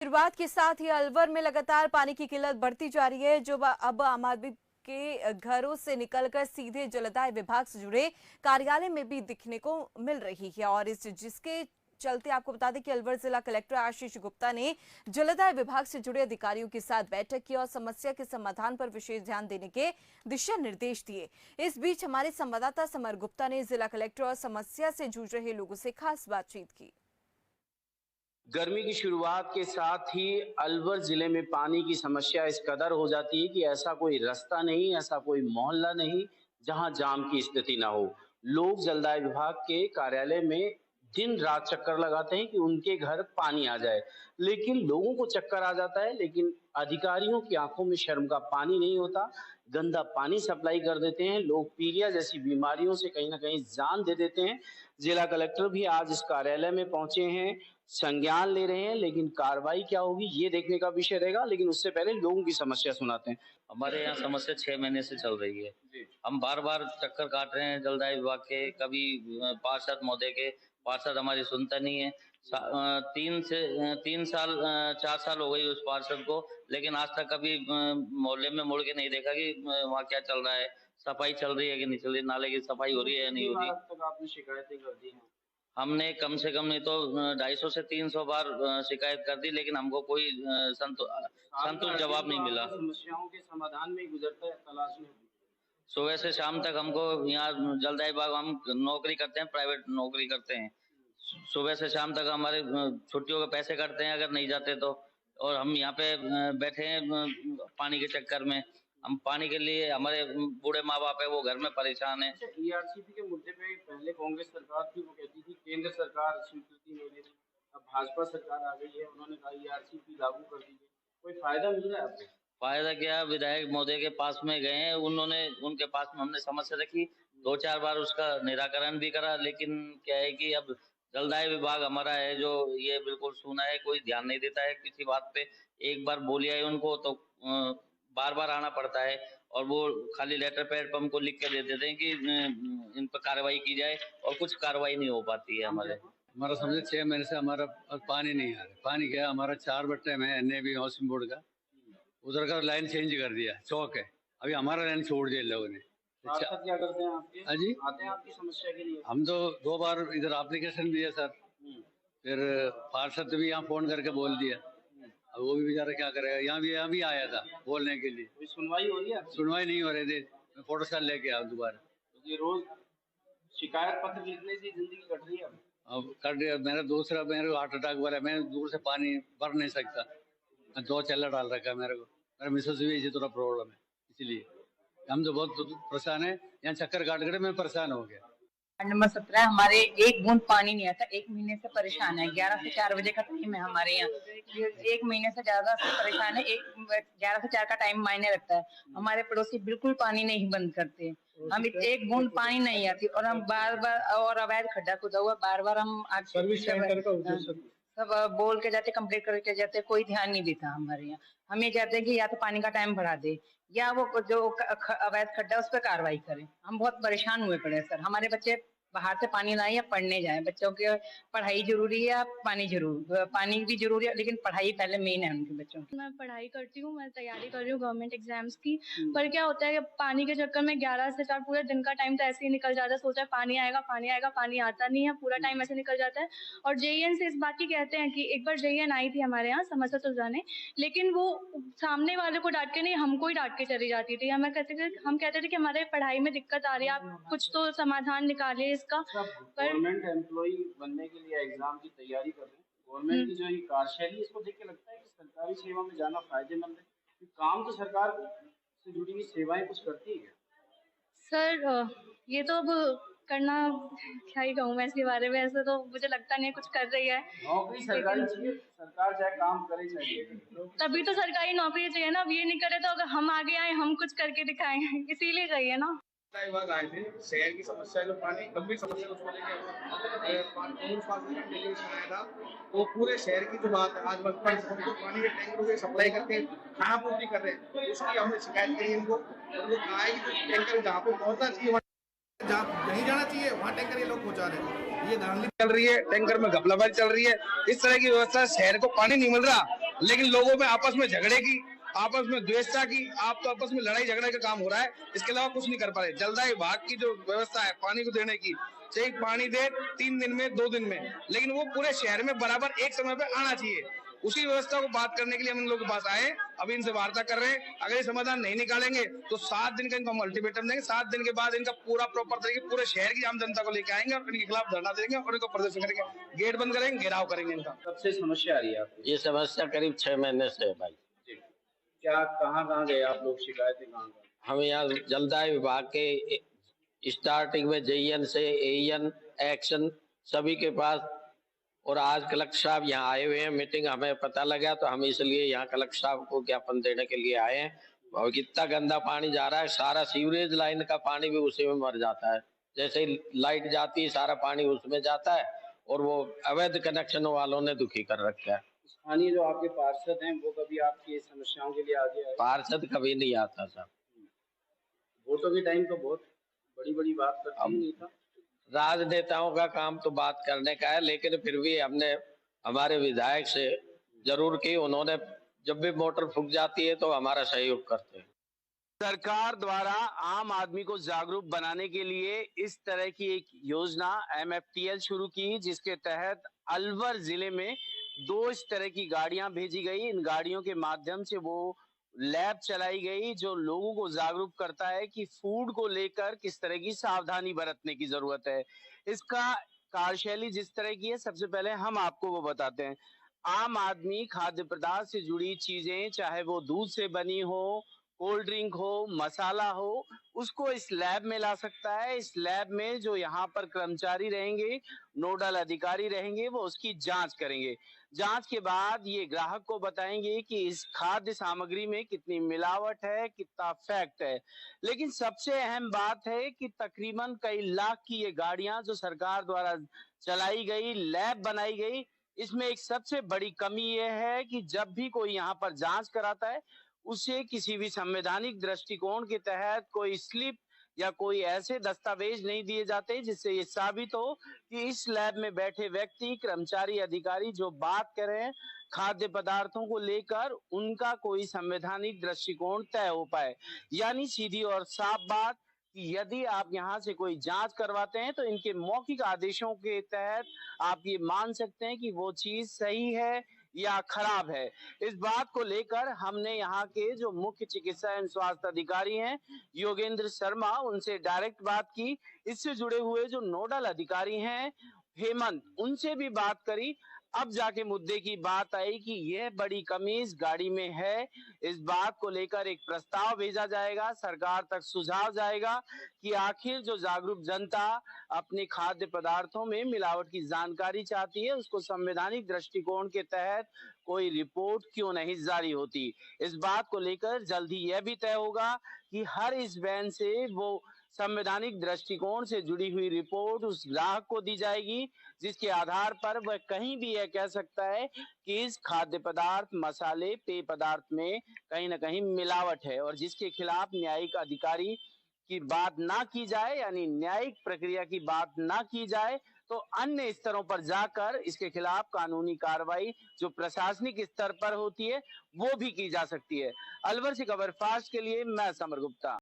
शुरुआत के साथ ही अलवर में लगातार पानी की किल्लत बढ़ती जा रही है, जो अब आम आदमी के घरों से निकलकर सीधे जलदाय विभाग से जुड़े कार्यालय में भी दिखने को मिल रही है। और जिसके चलते आपको बता दें कि अलवर जिला कलेक्टर आशीष गुप्ता ने जलदाय विभाग से जुड़े अधिकारियों के साथ बैठक की और समस्या के समाधान पर विशेष ध्यान देने के दिशा निर्देश दिए। इस बीच हमारे संवाददाता समर गुप्ता ने जिला कलेक्टर और समस्या से जूझ रहे लोगों से खास बातचीत की। गर्मी की शुरुआत के साथ ही अलवर जिले में पानी की समस्या इस कदर हो जाती है कि ऐसा कोई रास्ता नहीं, ऐसा कोई मोहल्ला नहीं जहां जाम की स्थिति ना हो। लोग जलदाय विभाग के कार्यालय में दिन रात चक्कर लगाते हैं कि उनके घर पानी आ जाए, लेकिन लोगों को चक्कर आ जाता है, लेकिन अधिकारियों की आंखों में शर्म का पानी नहीं होता। गंदा पानी सप्लाई कर देते हैं, लोग पीलिया जैसी बीमारियों से कहीं ना कहीं जान दे देते हैं। जिला कलेक्टर भी आज इस कार्यालय में पहुंचे हैं, संज्ञान ले रहे हैं, लेकिन कार्रवाई क्या होगी ये देखने का विषय रहेगा। लेकिन उससे पहले लोगों की समस्या सुनाते हैं। हमारे यहाँ समस्या 6 महीने से चल रही है। हम बार बार चक्कर काट रहे हैं जलदाय विभाग के, कभी पार्षद महोदय के। पार्षद हमारी सुनता नहीं है। 4 साल हो गई उस पार्षद को, लेकिन आज तक कभी मोहल्ले में मुड़ के नहीं देखा कि वहाँ क्या चल रहा है, सफाई चल रही है कि नहीं चल रही, नाले की सफाई हो रही है या नहीं हो रही। तक आपने शिकायतें कर दी हैं? हमने कम से कम नहीं तो 250 से 300 बार शिकायत कर दी, लेकिन हमको कोई संतुष्ट जवाब नहीं मिला। समस्याओं के समाधान में गुजरता है तलाश में। सुबह से शाम तक हमको यहाँ जलदाय विभाग, हम नौकरी करते हैं, प्राइवेट नौकरी करते हैं। सुबह से शाम तक हमारे छुट्टियों के पैसे कटते हैं अगर नहीं जाते तो। और हम यहाँ पे बैठे हैं पानी के चक्कर में। हम पानी के लिए, हमारे बूढ़े माँ बाप है वो घर में परेशान है। ईआरसीपी के मुद्दे पे पहले कांग्रेस सरकार थी, वो कहती थी केंद्र सरकार स्वीकृति नहीं दे रही। अब भाजपा सरकार आ गई है, उन्होंने कहा ईआरसीपी लागू कर दीजिए। कोई फायदा मिल रहा है आपको? फायदा क्या, विधायक महोदय के पास में गए हैं, उनके पास में हमने समस्या रखी, 2-4 बार उसका निराकरण भी करा, लेकिन क्या है कि अब जलदाय विभाग हमारा है जो ये बिल्कुल सूना है, कोई ध्यान नहीं देता है किसी बात पे। एक बार बोलिया है उनको तो बार बार आना पड़ता है, और वो खाली लेटर पैड पर हमको लिख के दे देते हैं कि इन पर कार्रवाई की जाए, और कुछ कार्रवाई नहीं हो पाती है। हमारा समझे 6 महीने से हमारा पानी नहीं आ रहा। पानी क्या, हमारा 4 बट्टे में एनएबी हाउसिंग बोर्ड का उधर का लाइन चेंज कर दिया, चौक है, अभी हमारा लाइन छोड़ दिया लोगों ने। क्या करते हैं आपके? हाँ जी, आते हैं आपकी समस्या के लिए? हम तो 2 बार इधर एप्लीकेशन दिया सर, फिर पार्षद भी यहाँ फोन करके बोल दिया। अब वो भी बेचारा क्या करेगा, यहाँ भी आया था बोलने के लिए। सुनवाई हो रही है? सुनवाई नहीं हो रही थी, मैं फोटोस्टाट लेके आया दोबारा। ये रोज शिकायत पत्र लिखने से जिंदगी कट रही है। अब कर दिया, मेरे हार्ट अटैक वाला है, मैं दूर से पानी भर नहीं सकता, 2 चल्ला डाल रखा है मेरे को। मेरे मिसेस भी इसी तरह प्रॉब्लम है, इसलिए हम तो बहुत परेशान है। यहाँ चक्कर काट कर मैं परेशान हो गया। वार्ड नंबर 17 हमारे एक बूंद पानी नहीं आता, 1 महीने से परेशान है। 11 से 4 बजे का टाइम है हमारे यहाँ, 1 महीने से ज्यादा से परेशान है। 11 से 4 का टाइम मायने रखता है। हमारे पड़ोसी बिल्कुल पानी नहीं बंद करते, हम एक बूंद पानी नहीं आती, और हम बार बार, और अवैध खड्डा खुदा हुआ, बार बार हम सब बोल के जाते, कंप्लेंट करके जाते, कोई ध्यान नहीं देता हमारे यहाँ। हम ये चाहते हैं कि या तो पानी का टाइम बढ़ा दे, या वो जो अवैध खड्डा उस पर कार्रवाई करें। हम बहुत परेशान हुए पड़े सर। हमारे बच्चे बाहर से पानी लाए या पढ़ने जाएं, बच्चों की पढ़ाई जरूरी है, पानी भी जरूरी है, लेकिन पढ़ाई पहले मेन है उनके बच्चों की। मैं पढ़ाई करती हूँ, मैं तैयारी कर रही हूँ गवर्नमेंट एग्जाम्स की। पर क्या होता है कि पानी के चक्कर में 11 से 4 पूरे दिन का टाइम तो ऐसे ही निकल जाता है। सोचा पानी आएगा, पानी आता नहीं है, पूरा टाइम ऐसे निकल जाता है। और जेईएन से इस बात की कहते हैं कि एक बार जेईएन आई थी हमारे यहाँ समस्या सुलझाने, लेकिन वो सामने वाले को डांट के नहीं, हमको ही डांट के चली जाती थी। हम कहते थे कि हमारे पढ़ाई में दिक्कत आ रही है, आप कुछ तो समाधान निकालिए इसका। गवर्नमेंट एम्प्लॉई बनने के लिए एग्जाम की तैयारी कर रहे हैं, गवर्नमेंट की जो ये कार्यशैली, इसको देख के लगता है कि सरकारी सेवा में जाना फायदेमंद है। काम तो सरकार से जुड़ी हुई सेवाएं कुछ करती है सर, ये तो अब करना, क्या ही कहूँ मैं इसके बारे में। ऐसे तो मुझे लगता नहीं कुछ कर रही है। नौकरी सरकारी चाहिए, सरकार चाहे काम करे चाहिए, तभी तो सरकारी नौकरी चाहिए ना। अब ये नहीं करे तो अगर हम आगे आए, हम कुछ करके दिखाएं, इसीलिए चाहिए ना। विभाग आए थे, शहर की समस्या जो पानी गंभीर समस्या उसको लेकर आया था। तो पूरे शहर की जो बात है, आज पानी के टैंकरों के सप्लाई करके खाना पूर्ति कर रहे हैं, उसकी हमने शिकायत करी इनको। और वो कहा है कि टैंकर जहाँ पे पहुँचना चाहिए, जहाँ नहीं जाना चाहिए वहाँ टैंकर ये लोग पहुँचा रहे हैं। ये धांधली चल रही है, टैंकर में घपलाबाजी चल रही है। इस तरह की व्यवस्था, शहर को पानी नहीं मिल रहा लेकिन लोगों में आपस में झगड़े की, आपस में द्वेषता की, आप तो आपस में लड़ाई झगड़े का काम हो रहा है, इसके अलावा कुछ नहीं कर पा रहे। जलदाय विभाग की जो व्यवस्था है पानी को देने की, चाहे पानी दे 3 दिन में 2 दिन में, लेकिन वो पूरे शहर में बराबर एक समय पे आना चाहिए। उसी व्यवस्था को बात करने के लिए हम इन लोगों के पास आए, अभी इनसे वार्ता कर रहे हैं। अगर ये समाधान नहीं निकालेंगे तो 7 दिन का इनको हम अल्टीमेटम देंगे। 7 दिन के बाद इनका पूरा प्रॉपर तरीके पूरे शहर की आम जनता को लेकर आएंगे और इनके खिलाफ धरना देंगे और इनको प्रदर्शन करेंगे, गेट बंद करेंगे, घेराव करेंगे इनका। सबसे समस्या आ रही है आपको? ये समस्या करीब 6 महीने से है भाई। क्या कहाँ गए आप लोग, शिकायतें कहाँ? हम यहाँ जलदाय विभाग के स्टार्टिंग में जेईएन से एईएन एक्शन सभी के पास, और आज कलेक्टर साहब यहाँ आए हुए हैं, मीटिंग हमें पता लगा तो हम इसलिए यहाँ कलेक्टर साहब को ज्ञापन देने के लिए आए हैं। और कितना गंदा पानी जा रहा है, सारा सीवरेज लाइन का पानी भी उसी में मर जाता है। जैसे ही लाइट जाती है सारा पानी उसमें जाता है, और वो अवैध कनेक्शन वालों ने दुखी कर रखा है। स्थानीय जो आपके पार्षद हैं वो कभी आपकी समस्याओं के लिए आगे आए? पार्षद कभी नहीं आता साहब। वोटों के टाइम तो बहुत बड़ी बात करते नहीं था। राजनेताओं का काम तो बात करने का है, लेकिन फिर भी हमने हमारे विधायक से जरूर की, उन्होंने जब भी मोटर फूक जाती है तो हमारा सहयोग करते हैं। सरकार द्वारा आम आदमी को जागरूक बनाने के लिए इस तरह की एक योजना MFTL शुरू की, जिसके तहत अलवर जिले में 2 इस तरह की गाड़ियां भेजी गई। इन गाड़ियों के माध्यम से वो लैब चलाई गई जो लोगों को जागरूक करता है कि फूड को लेकर किस तरह की सावधानी बरतने की जरूरत है। इसका कार्यशैली जिस तरह की है, सबसे पहले हम आपको वो बताते हैं। आम आदमी खाद्य पदार्थ से जुड़ी चीजें, चाहे वो दूध से बनी हो, कोल्ड ड्रिंक हो, मसाला हो, उसको इस लैब में ला सकता है। इस लैब में जो यहाँ पर कर्मचारी रहेंगे, नोडल अधिकारी रहेंगे, वो उसकी जांच करेंगे। जांच के बाद ये ग्राहक को बताएंगे कि इस खाद्य सामग्री में कितनी मिलावट है, कितना फैक्ट है। लेकिन सबसे अहम बात है कि तकरीबन कई लाख की ये गाड़ियां जो सरकार द्वारा चलाई गई, लैब बनाई गई, इसमें एक सबसे बड़ी कमी ये है कि जब भी कोई यहाँ पर जांच कराता है, उसे किसी भी संवैधानिक दृष्टिकोण के तहत कोई स्लिप या कोई ऐसे दस्तावेज नहीं दिए जाते जिससे ये साबित हो कि इस लैब में बैठे व्यक्ति, कर्मचारी, अधिकारी जो बात कर रहे हैं खाद्य पदार्थों को लेकर, उनका कोई संवैधानिक दृष्टिकोण तय हो पाए। यानी सीधी और साफ बात कि यदि आप यहाँ से कोई जांच करवाते हैं तो इनके मौखिक आदेशों के तहत आप ये मान सकते हैं कि वो चीज सही है या खराब है। इस बात को लेकर हमने यहाँ के जो मुख्य चिकित्सा एवं स्वास्थ्य अधिकारी हैं योगेंद्र शर्मा, उनसे डायरेक्ट बात की। इससे जुड़े हुए जो नोडल अधिकारी हैं हेमंत, उनसे भी बात करी। अब जाके मुद्दे की बात आई कि यह बड़ी कमी इस गाड़ी में है। इस बात को लेकर एक प्रस्ताव भेजा जाएगा, सरकार तक सुझाव जाएगा कि आखिर जो जागरूक जनता अपने खाद्य पदार्थों में मिलावट की जानकारी चाहती है, उसको संवैधानिक दृष्टिकोण के तहत कोई रिपोर्ट क्यों नहीं जारी होती। इस बात को लेकर जल्द ही यह भी तय होगा कि हर इस वैन से वो संवैधानिक दृष्टिकोण से जुड़ी हुई रिपोर्ट उस ग्राहक को दी जाएगी, जिसके आधार पर वह कहीं भी यह कह सकता है कि इस खाद्य पदार्थ, मसाले, पेय पदार्थ में कहीं ना कहीं मिलावट है, और जिसके खिलाफ न्यायिक अधिकारी की बात ना की जाए, यानी न्यायिक प्रक्रिया की बात ना की जाए, तो अन्य स्तरों पर जाकर इसके खिलाफ कानूनी कार्रवाई जो प्रशासनिक स्तर पर होती है वो भी की जा सकती है। अलवर से खबर फास्ट के लिए मैं समर गुप्ता।